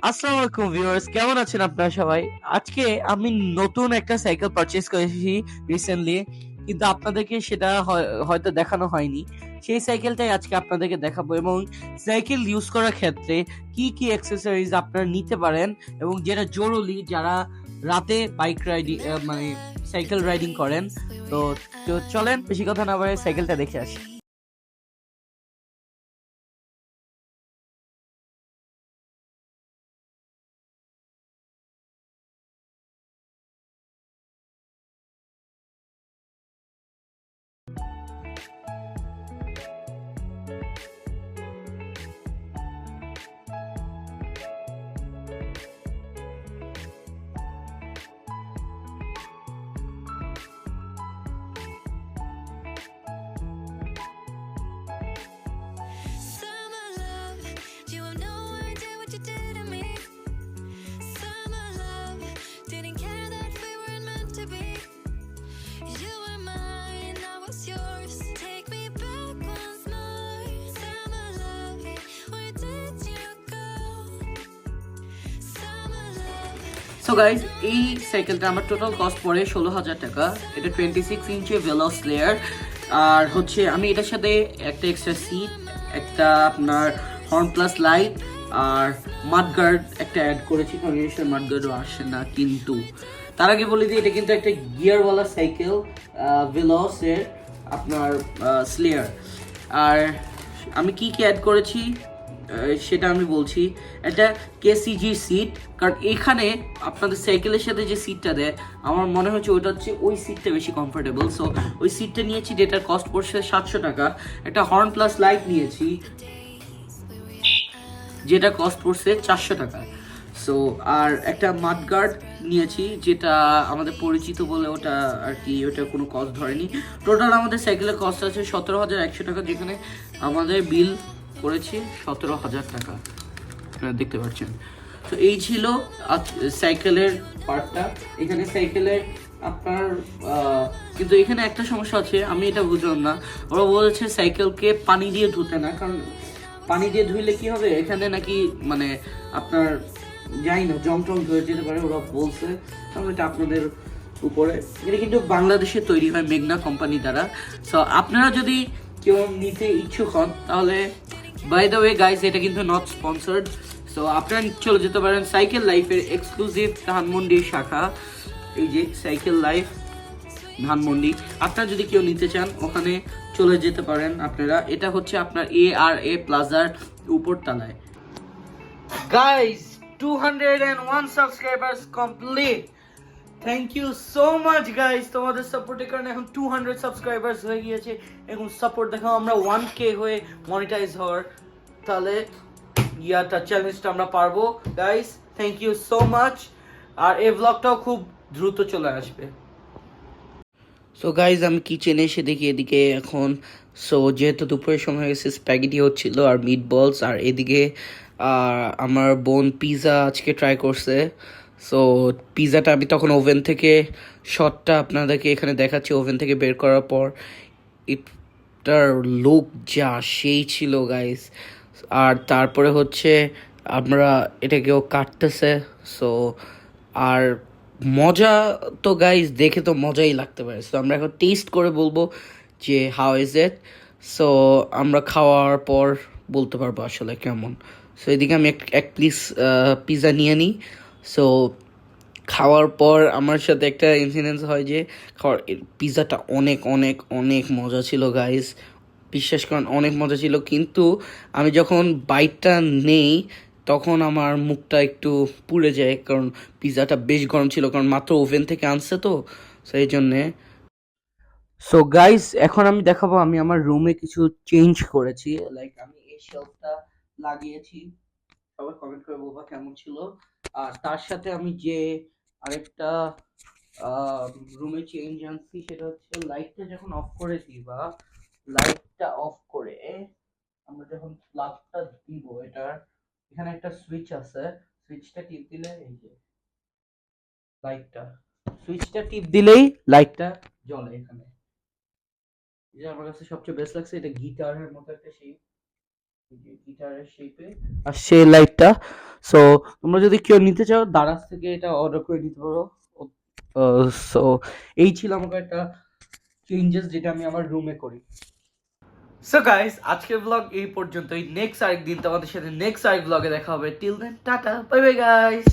আসসালামু আলাইকুম ভিউয়ার্স, কেমন আছেন আপনারা সবাই? আজকে আমি নতুন একটা সাইকেল পারচেজ করেছি রিসেন্টলি, কিন্তু আপনাদেরকে সেটা হয়তো দেখানো হয়নি। সেই সাইকেলটাই আজকে আপনাদেরকে দেখাবো এবং সাইকেল ইউজ করার ক্ষেত্রে কি কি অ্যাক্সেসরিজ আপনারা নিতে পারেন এবং যেটা জরুরি যারা রাতে বাইক রাইডিং মানে সাইকেল রাইডিং করেন। তো তো চলেন বেশি কথা না বলে সাইকেলটা দেখে আসি। Summer love, you have no idea what you did to me. Summer love, didn't care that we weren't meant to be. You were mine, I was yours. Take me back once more. Summer love, where did you go? Summer love. So guys, এই সাইকেলটা আমার total cost পড়ে 16,000 টাকা। এটা 26 ইঞ্চি ভেলোস layer. আর হচ্ছে আমি এটার সাথে একটা এক্সট্রা সিট, একটা আপনার হর্ন প্লাস লাইট আর মাডগার্ড একটা অ্যাড করেছি, কারণ জিনিসটার মাডগার্ডও আসে না। কিন্তু তার আগে বলে দিই, এটা কিন্তু একটা গিয়ারওয়ালা সাইকেল, ভেলোসের আপনার স্লেয়ার। আর আমি কি কি অ্যাড করেছি সেটা আমি বলছি। এটা কেসিজি সিট, কারণ এখানে আপনাদের সাইকেলের সাথে যে সিটটা দেয় আমার মনে হচ্ছে ওইটা হচ্ছে ওই সিটটা বেশি কমফোর্টেবল। সো ওই সিটটা নিয়েছি, যেটার কস্ট পড়ছে 700 টাকা। একটা হর্ন প্লাস লাইট নিয়েছি, যেটা কস্ট পড়ছে 400 টাকা। সো আর একটা মাডগার্ড নিয়েছি, যেটা আমাদের পরিচিত বলে ওটা আর কি, ওটা কোনো কস্ট ধরেনি। টোটাল আমাদের সাইকেলের কস্ট আছে 17,100 টাকা, যেখানে আমাদের বিল করেছি 17,000 টাকা, আপনারা দেখতে পাচ্ছেন। তো এই ছিল সাইকেলের পার্টটা। এখানে সাইকেলের আপনার কিন্তু এখানে একটা সমস্যা আছে, আমি এটা বুঝলাম না। ওরা বলেছে সাইকেলকে পানি দিয়ে ধুতে না, কারণ পানি দিয়ে ধুইলে কি হবে, এখানে নাকি মানে আপনার যাই না জং টং ধরে যেতে পারে, ওরা বলছে। কারণ এটা আপনাদের উপরে। এটা কিন্তু বাংলাদেশে তৈরি হয় মেঘনা কোম্পানি দ্বারা। সো আপনারা যদি কেউ নিতে ইচ্ছুক হন তাহলে, বাই দ্য ওয়ে গাইস, এটা কিন্তু নট স্পন্সর্ড। সো আপনারা চলে যেতে পারেন সাইকেল লাইফের এক্সক্লুসিভ ধানমন্ডির শাখা, এই যে সাইকেল লাইফ ধানমন্ডি। আপনারা যদি কেউ নিতে চান ওখানে চলে যেতে পারেন আপনারা। এটা হচ্ছে আপনার ARA প্লাজার উপর তলায়। Guys, 201 subscribers complete. Thank you so much guys, তোমাদের সাপোর্টের কারণে এখন 200 সাবস্ক্রাইবার্স হয়ে গিয়েছে। এখন সাপোর্ট দেখাও আমরা 1K হয়ে মনিটাইজ হওয়ার, তাহলে ইয়াটা চ্যালেঞ্জটা আমরা পারবো। Guys, thank you so much. আর এই ব্লগটাও খুব দ্রুত চলে আসবে। সো গাইজ, আমি কিচেনে এসে দেখি এদিকে এখন, সো যেহেতু দুপুরের সময় হয়ে গেছে, স্প্যাগেটি হচ্ছিল আর মিট বলস। আর এদিকে আমার বোন পিৎজা আজকে ট্রাই করছে। সো পিৎজাটা আমি তখন ওভেন থেকে, শটটা আপনাদেরকে এখানে দেখাচ্ছি, ওভেন থেকে বের করার পর এটার লুক যা সেই ছিল গাইস। আর তারপরে হচ্ছে আমরা এটাকেও কাটতেছে। সো আর মজা তো গাইস, দেখে তো মজাই লাগতে পারে। সো আমরা এখন টেস্ট করে বলবো যে হাউ ইজ ইট। সো আমরা খাওয়ার পর বলতে পারবো আসলে কেমন। সো এদিকে আমি এক প্লিজ পিৎজা নিয়ে নিই। সো খাওয়ার পর আমার সাথে একটা ইনসিডেন্স হয় যে, খাওয়ার পিৎজাটা অনেক অনেক অনেক মজা ছিল গাইস, বিশ্বাস করেন অনেক মজা ছিল। কিন্তু আমি যখন বাইটটা নেই তখন আমার মুখটা একটু পুড়ে যায়, কারণ পিৎজাটা বেশ গরম ছিল, কারণ মাত্র ওভেন থেকে আনছে তো, সেই জন্যে। সো গাইস, এখন আমি দেখাবো আমি আমার রুমে কিছু চেঞ্জ করেছি। লাইক আমি এই শেলফটা লাগিয়েছি, সবাই কমেন্ট করে বলবা কেমন ছিল। আর তার সাথে আমি যে আরেকটা রুমে চেঞ্জ আনছি, সেটা হচ্ছে লাইটটা যখন অফ করে দিবা, লাইটটা অফ করে আমরা যখন প্লাগটা দিব, এটার এখানে একটা সুইচ আছে, সুইচটা টিপ দিলে এই যে লাইটটা, সুইচটা টিপ দিলেই লাইটটা জ্বলে এখানে। এটা আমার কাছে সবচেয়ে বেস্ট লাগছে, এটা গিটারের মতো একটা শেপ। গিটারের শেপে আসছে এই লাইটটা। সো তোমরা যদি কেউ নিতে চাও দারাজ থেকে এটা অর্ডার করে নিতে পারো। সো এই ছিল আমাকে একটা চেঞ্জেস যেটা আমি আমার রুমে করি। সো গাইস আজকের ব্লগ এই পর্যন্তই। নেক্সট আরেকদিন তোমাদের সাথে নেক্সট আরেক ব্লগে দেখা হবে। Till then tata, bye bye guys.